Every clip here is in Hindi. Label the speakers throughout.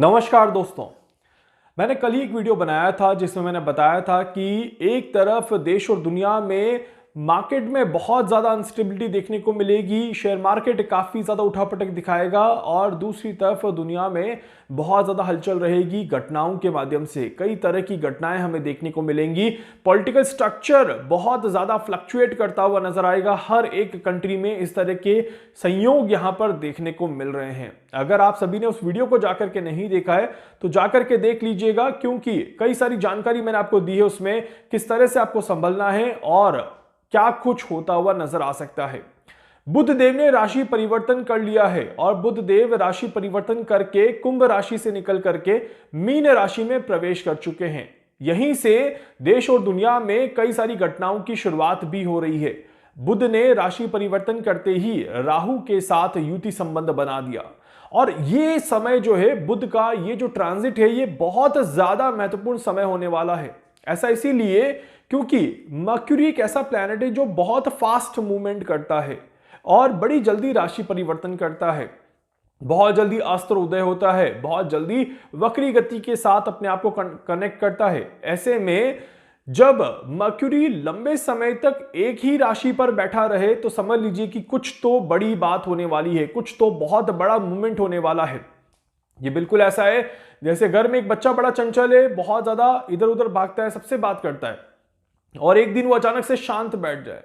Speaker 1: नमस्कार दोस्तों। मैंने कल ही एक वीडियो बनाया था जिसमें मैंने बताया था कि एक तरफ देश और दुनिया में मार्केट में बहुत ज़्यादा अनस्टेबिलिटी देखने को मिलेगी, शेयर मार्केट काफ़ी ज़्यादा उठापटक दिखाएगा और दूसरी तरफ दुनिया में बहुत ज़्यादा हलचल रहेगी। घटनाओं के माध्यम से कई तरह की घटनाएं हमें देखने को मिलेंगी। पॉलिटिकल स्ट्रक्चर बहुत ज़्यादा फ्लक्चुएट करता हुआ नजर आएगा। हर एक कंट्री में इस तरह के संयोग यहां पर देखने को मिल रहे हैं। अगर आप सभी ने उस वीडियो को जाकर के नहीं देखा है तो जाकर के देख लीजिएगा, क्योंकि कई सारी जानकारी मैंने आपको दी है उसमें किस तरह से आपको संभलना है और क्या कुछ होता हुआ नजर आ सकता है। बुध देव ने राशि परिवर्तन कर लिया है और बुध देव राशि परिवर्तन करके कुंभ राशि से निकल करके मीन राशि में प्रवेश कर चुके हैं। यहीं से देश और दुनिया में कई सारी घटनाओं की शुरुआत भी हो रही है। बुध ने राशि परिवर्तन करते ही राहु के साथ युति संबंध बना दिया और ये समय जो है बुध का ये जो ट्रांजिट है ये बहुत ज्यादा महत्वपूर्ण समय होने वाला है। ऐसा इसीलिए क्योंकि मर्क्यूरी एक ऐसा प्लैनेट है जो बहुत फास्ट मूवमेंट करता है और बड़ी जल्दी राशि परिवर्तन करता है, बहुत जल्दी अस्त्र उदय होता है, बहुत जल्दी वक्री गति के साथ अपने आप को कनेक्ट करता है। ऐसे में जब मर्क्यूरी लंबे समय तक एक ही राशि पर बैठा रहे तो समझ लीजिए कि कुछ तो बड़ी बात होने वाली है, कुछ तो बहुत बड़ा मूवमेंट होने वाला है। ये बिल्कुल ऐसा है जैसे घर में एक बच्चा बड़ा चंचल है, बहुत ज्यादा इधर उधर भागता है, सबसे बात करता है और एक दिन वो अचानक से शांत बैठ जाए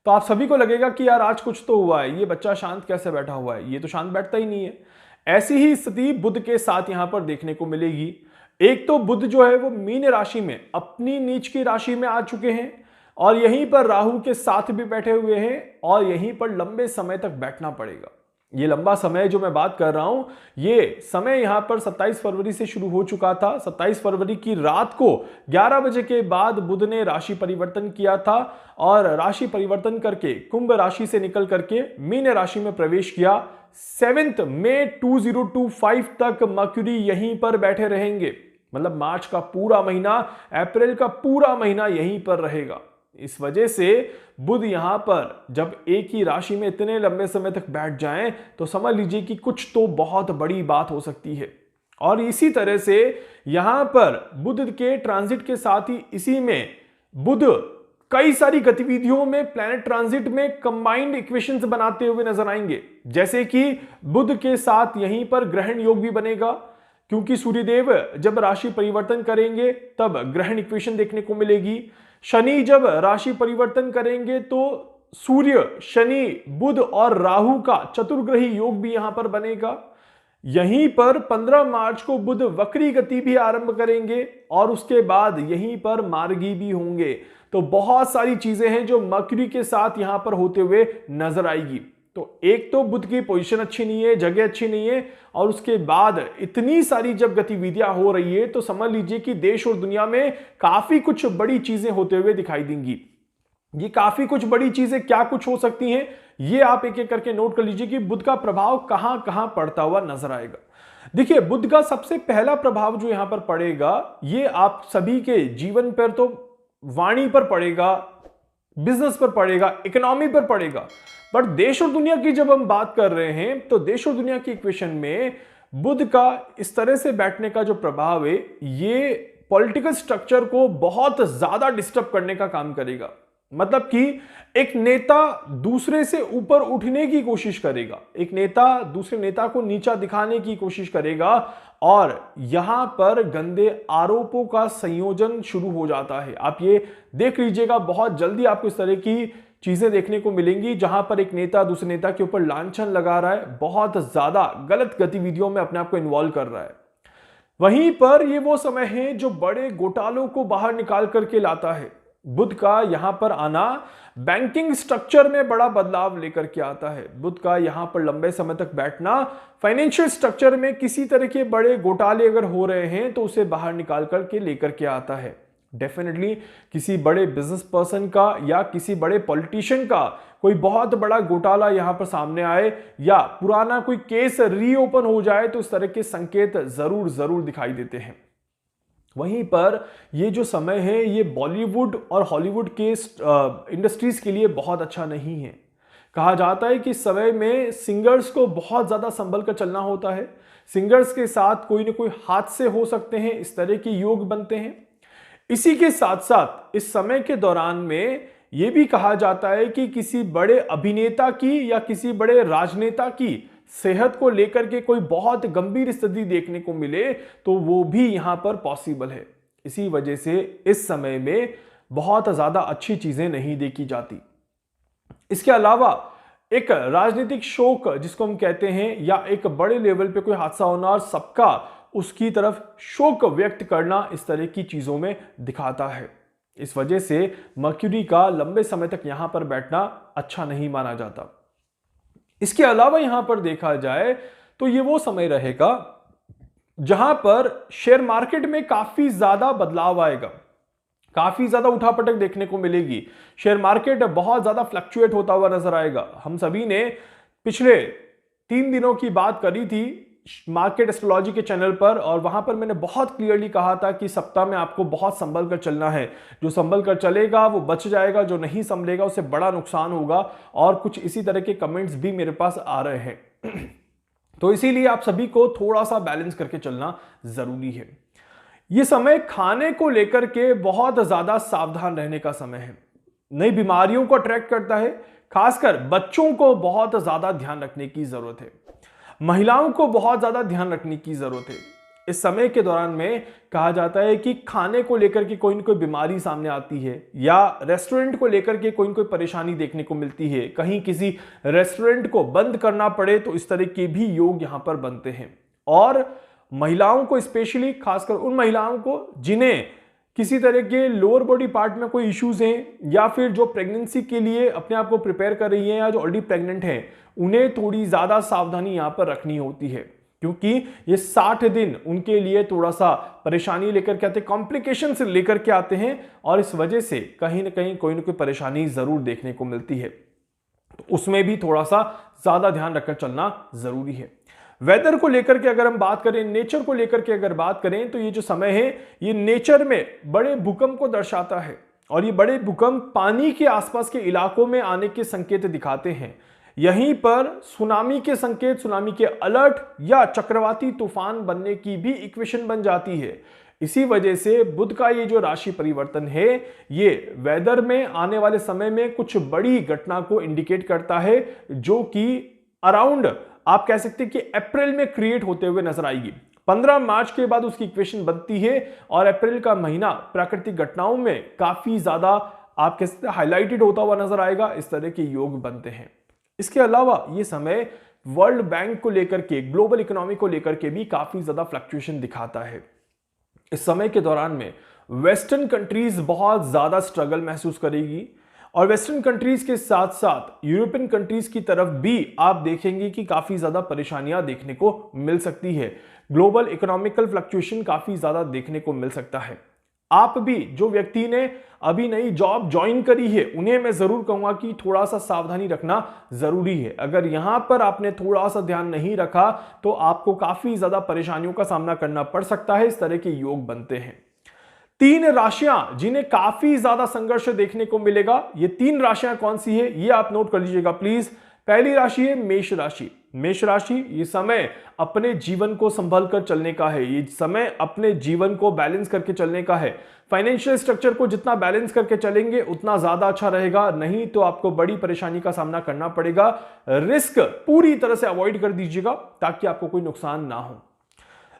Speaker 1: तो आप सभी को लगेगा कि यार आज कुछ तो हुआ है, ये बच्चा शांत कैसे बैठा हुआ है, ये तो शांत बैठता ही नहीं है। ऐसी ही स्थिति बुध के साथ यहां पर देखने को मिलेगी। एक तो बुध जो है वो मीन राशि में अपनी नीच की राशि में आ चुके हैं और यहीं पर राहु के साथ भी बैठे हुए हैं और यहीं पर लंबे समय तक बैठना पड़ेगा। ये लंबा समय जो मैं बात कर रहा हूं ये समय यहां पर 27 फरवरी से शुरू हो चुका था। 27 फरवरी की रात को 11 बजे के बाद बुध ने राशि परिवर्तन किया था और राशि परिवर्तन करके कुंभ राशि से निकल करके मीन राशि में प्रवेश किया। 7 मई 2025 तक मर्क्यूरी यहीं पर बैठे रहेंगे, मतलब मार्च का पूरा महीना, अप्रैल का पूरा महीना यहीं पर रहेगा। इस वजह से बुध यहां पर जब एक ही राशि में इतने लंबे समय तक बैठ जाएं तो समझ लीजिए कि कुछ तो बहुत बड़ी बात हो सकती है। और इसी तरह से यहां पर बुध के ट्रांजिट के साथ ही इसी में बुध कई सारी गतिविधियों में प्लैनेट ट्रांजिट में कंबाइंड इक्वेशंस बनाते हुए नजर आएंगे। जैसे कि बुध के साथ यहीं पर ग्रहण योग भी बनेगा, क्योंकि सूर्यदेव जब राशि परिवर्तन करेंगे तब ग्रहण इक्वेशन देखने को मिलेगी। शनि जब राशि परिवर्तन करेंगे तो सूर्य, शनि, बुध और राहु का चतुर्ग्रही योग भी यहां पर बनेगा। यहीं पर 15 मार्च को बुध वक्री गति भी आरंभ करेंगे और उसके बाद यहीं पर मार्गी भी होंगे। तो बहुत सारी चीजें हैं जो मर्क्यूरी के साथ यहां पर होते हुए नजर आएगी। तो एक तो बुध की पोजीशन अच्छी नहीं है, जगह अच्छी नहीं है और उसके बाद इतनी सारी जब गतिविधियां हो रही है तो समझ लीजिए कि देश और दुनिया में काफी कुछ बड़ी चीजें होते हुए दिखाई देंगी। ये काफी कुछ बड़ी चीजें क्या कुछ हो सकती हैं ये आप एक एक करके नोट कर लीजिए कि बुध का प्रभाव कहां कहां पड़ता हुआ नजर आएगा। देखिए, बुध का सबसे पहला प्रभाव जो यहां पर पड़ेगा ये आप सभी के जीवन पर, तो वाणी पर पड़ेगा, बिजनेस पर पड़ेगा, इकोनॉमी पर पड़ेगा। बट देश और दुनिया की जब हम बात कर रहे हैं तो देश और दुनिया की इक्वेशन में बुध का इस तरह से बैठने का जो प्रभाव है ये पॉलिटिकल स्ट्रक्चर को बहुत ज्यादा डिस्टर्ब करने का काम करेगा। मतलब कि एक नेता दूसरे से ऊपर उठने की कोशिश करेगा, एक नेता दूसरे नेता को नीचा दिखाने की कोशिश करेगा और यहां पर गंदे आरोपों का संयोजन शुरू हो जाता है। आप ये देख लीजिएगा, बहुत जल्दी आपको इस तरह की चीजें देखने को मिलेंगी जहां पर एक नेता दूसरे नेता के ऊपर लांछन लगा रहा है, बहुत ज्यादा गलत गतिविधियों में अपने आप को इन्वॉल्व कर रहा है। वहीं पर ये वो समय है जो बड़े घोटालों को बाहर निकाल करके लाता है। बुध का यहां पर आना बैंकिंग स्ट्रक्चर में बड़ा बदलाव लेकर के आता है। बुध का यहां पर लंबे समय तक बैठना फाइनेंशियल स्ट्रक्चर में किसी तरह के बड़े घोटाले अगर हो रहे हैं तो उसे बाहर निकाल करके लेकर के आता है। डेफिनेटली किसी बड़े बिजनेस पर्सन का या किसी बड़े पॉलिटिशियन का कोई बहुत बड़ा घोटाला यहां पर सामने आए या पुराना कोई केस रीओपन हो जाए तो इस तरह के संकेत जरूर जरूर दिखाई देते हैं। वहीं पर ये जो समय है ये बॉलीवुड और हॉलीवुड के इंडस्ट्रीज के लिए बहुत अच्छा नहीं है। कहा जाता है कि इस समय में सिंगर्स को बहुत ज्यादा संभल कर चलना होता है। सिंगर्स के साथ कोई ना कोई हादसे हो सकते हैं, इस तरह के योग बनते हैं। इसी के साथ साथ इस समय के दौरान में यह भी कहा जाता है कि किसी बड़े अभिनेता की या किसी बड़े राजनेता की सेहत को लेकर के कोई बहुत गंभीर स्थिति देखने को मिले तो वो भी यहां पर पॉसिबल है। इसी वजह से इस समय में बहुत ज्यादा अच्छी चीजें नहीं देखी जाती। इसके अलावा एक राजनीतिक शोक जिसको हम कहते हैं, या एक बड़े लेवल पे कोई हादसा होना और सबका उसकी तरफ शोक व्यक्त करना, इस तरह की चीजों में दिखाता है। इस वजह से मर्क्यूरी का लंबे समय तक यहां पर बैठना अच्छा नहीं माना जाता। इसके अलावा यहां पर देखा जाए तो ये वो समय रहेगा जहां पर शेयर मार्केट में काफी ज्यादा बदलाव आएगा, काफी ज्यादा उठापटक देखने को मिलेगी। शेयर मार्केट बहुत ज्यादा फ्लक्चुएट होता हुआ नजर आएगा। हम सभी ने पिछले 3 दिनों की बात करी थी मार्केट एस्ट्रोलॉजी के चैनल पर, और वहां पर मैंने बहुत क्लियरली कहा था कि सप्ताह में आपको बहुत संभल कर चलना है। जो संभल कर चलेगा वो बच जाएगा, जो नहीं संभलेगा उसे बड़ा नुकसान होगा। और कुछ इसी तरह के कमेंट्स भी मेरे पास आ रहे हैं। तो इसीलिए आप सभी को थोड़ा सा बैलेंस करके चलना जरूरी है। यह समय खाने को लेकर के बहुत ज्यादा सावधान रहने का समय है। नई बीमारियों को अट्रैक्ट करता है, खासकर बच्चों को बहुत ज्यादा ध्यान रखने की जरूरत है। महिलाओं को बहुत ज्यादा ध्यान रखने की जरूरत है। इस समय के दौरान में कहा जाता है कि खाने को लेकर के कोई न कोई बीमारी सामने आती है, या रेस्टोरेंट को लेकर के कोई न कोई परेशानी देखने को मिलती है। कहीं किसी रेस्टोरेंट को बंद करना पड़े तो इस तरह के भी योग यहां पर बनते हैं। और महिलाओं को स्पेशली, खासकर उन महिलाओं को जिन्हें किसी तरह के लोअर बॉडी पार्ट में कोई इश्यूज हैं, या फिर जो प्रेगनेंसी के लिए अपने आप को प्रिपेयर कर रही हैं, या जो ऑलरेडी प्रेग्नेंट हैं, उन्हें थोड़ी ज्यादा सावधानी यहां पर रखनी होती है। क्योंकि ये 60 दिन उनके लिए थोड़ा सा परेशानी लेकर के आते हैं, कॉम्प्लिकेशन से लेकर के आते हैं, और इस वजह से कहीं ना कहीं कोई ना कोई परेशानी जरूर देखने को मिलती है। तो उसमें भी थोड़ा सा ज्यादा ध्यान रखकर चलना जरूरी है। वेदर को लेकर के अगर हम बात करें, नेचर को लेकर के अगर बात करें, तो ये जो समय है ये नेचर में बड़े भूकंप को दर्शाता है। और ये बड़े भूकंप पानी के आसपास के इलाकों में आने के संकेत दिखाते हैं। यहीं पर सुनामी के संकेत, सुनामी के अलर्ट या चक्रवाती तूफान बनने की भी इक्वेशन बन जाती है। इसी वजह से बुध का ये जो राशि परिवर्तन है ये वेदर में आने वाले समय में कुछ बड़ी घटना को इंडिकेट करता है, जो कि अराउंड आप कह सकते हैं कि अप्रैल में क्रिएट होते हुए नजर आएगी। 15 मार्च के बाद उसकी इक्वेशन बनती है, और अप्रैल का महीना प्राकृतिक घटनाओं में काफी ज्यादा आप कह सकते हैं हाईलाइटेड होता हुआ नजर आएगा। इस तरह के योग बनते हैं। इसके अलावा ये समय वर्ल्ड बैंक को लेकर के, ग्लोबल इकोनॉमी को लेकर के भी काफी ज्यादा फ्लक्चुएशन दिखाता है। इस समय के दौरान में वेस्टर्न कंट्रीज बहुत ज्यादा स्ट्रगल महसूस करेगी, और वेस्टर्न कंट्रीज के साथ साथ यूरोपियन कंट्रीज की तरफ भी आप देखेंगे कि काफी ज्यादा परेशानियां देखने को मिल सकती है। ग्लोबल इकोनॉमिकल फ्लक्चुएशन काफी ज्यादा देखने को मिल सकता है। आप भी, जो व्यक्ति ने अभी नई जॉब ज्वाइन करी है, उन्हें मैं जरूर कहूंगा कि थोड़ा सा सावधानी रखना जरूरी है। अगर यहां पर आपने थोड़ा सा ध्यान नहीं रखा तो आपको काफी ज्यादा परेशानियों का सामना करना पड़ सकता है। इस तरह के योग बनते हैं। 3 राशियां जिन्हें काफी ज्यादा संघर्ष देखने को मिलेगा, ये 3 राशियां कौन सी है ये आप नोट कर लीजिएगा प्लीज। पहली राशि है मेष राशि। मेष राशि, ये समय अपने जीवन को संभल कर चलने का है। ये समय अपने जीवन को बैलेंस करके चलने का है। फाइनेंशियल स्ट्रक्चर को जितना बैलेंस करके चलेंगे उतना ज्यादा अच्छा रहेगा, नहीं तो आपको बड़ी परेशानी का सामना करना पड़ेगा। रिस्क पूरी तरह से अवॉइड कर दीजिएगा ताकि आपको कोई नुकसान ना हो।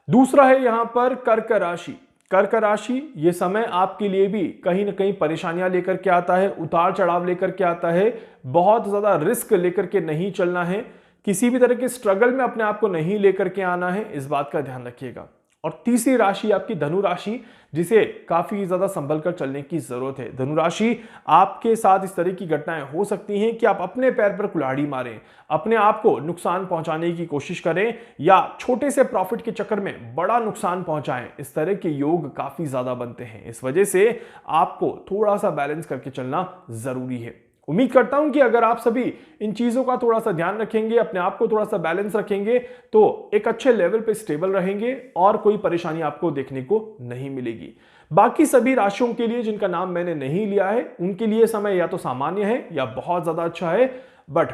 Speaker 1: दूसरा है यहां पर कर्क राशि। कर्क राशि, ये समय आपके लिए भी कहीं ना कहीं परेशानियां लेकर के आता है, उतार चढ़ाव लेकर के आता है। बहुत ज्यादा रिस्क लेकर के नहीं चलना है, किसी भी तरह के स्ट्रगल में अपने आप को नहीं लेकर के आना है, इस बात का ध्यान रखिएगा। और तीसरी राशि आपकी धनु राशि, जिसे काफी ज्यादा संभल कर चलने की जरूरत है। धनु राशि, आपके साथ इस तरह की घटनाएं हो सकती हैं कि आप अपने पैर पर कुल्हाड़ी मारें, अपने आप को नुकसान पहुंचाने की कोशिश करें, या छोटे से प्रॉफिट के चक्कर में बड़ा नुकसान पहुंचाएं। इस तरह के योग काफी ज्यादा बनते हैं। इस वजह से आपको थोड़ा सा बैलेंस करके चलना जरूरी है। उम्मीद करता हूं कि अगर आप सभी इन चीजों का थोड़ा सा ध्यान रखेंगे, अपने आप को थोड़ा सा बैलेंस रखेंगे, तो एक अच्छे लेवल पे स्टेबल रहेंगे और कोई परेशानी आपको देखने को नहीं मिलेगी। बाकी सभी राशियों के लिए जिनका नाम मैंने नहीं लिया है, उनके लिए समय या तो सामान्य है या बहुत ज्यादा अच्छा है। बट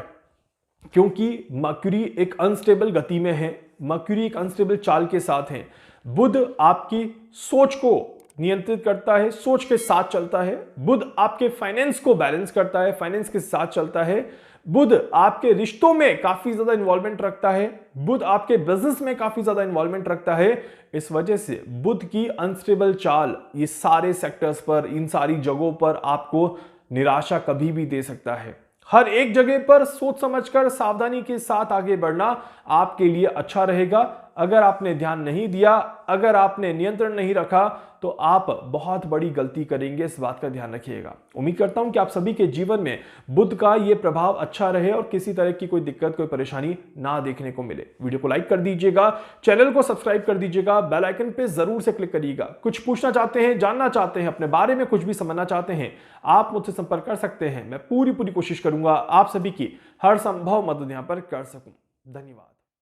Speaker 1: क्योंकि मर्क्यूरी एक अनस्टेबल गति में है, मर्क्यूरी एक अनस्टेबल चाल के साथ है। बुध आपकी सोच को नियंत्रित करता है, सोच के साथ चलता है। बुध आपके फाइनेंस को बैलेंस करता है, फाइनेंस के साथ चलता है। बुध आपके रिश्तों में काफी ज्यादा इन्वॉल्वमेंट रखता है, बुध आपके बिजनेस में काफी ज्यादा इन्वॉल्वमेंट रखता है। इस वजह से बुध की अनस्टेबल चाल ये सारे सेक्टर्स पर, इन सारी जगहों पर आपको निराशा कभी भी दे सकता है। हर एक जगह पर सोच समझकर सावधानी के साथ आगे बढ़ना आपके लिए अच्छा रहेगा। अगर आपने ध्यान नहीं दिया, अगर आपने नियंत्रण नहीं रखा, तो आप बहुत बड़ी गलती करेंगे, इस बात का ध्यान रखिएगा। उम्मीद करता हूं कि आप सभी के जीवन में बुध का यह प्रभाव अच्छा रहे और किसी तरह की कोई दिक्कत, कोई परेशानी ना देखने को मिले। वीडियो को लाइक कर दीजिएगा, चैनल को सब्सक्राइब कर दीजिएगा, बेल आइकन पे जरूर से क्लिक करिएगा। कुछ पूछना चाहते हैं, जानना चाहते हैं, अपने बारे में कुछ भी समझना चाहते हैं, आप मुझसे संपर्क कर सकते हैं। मैं पूरी कोशिश करूंगा आप सभी की हर संभव मदद यहां पर कर सकूं। धन्यवाद।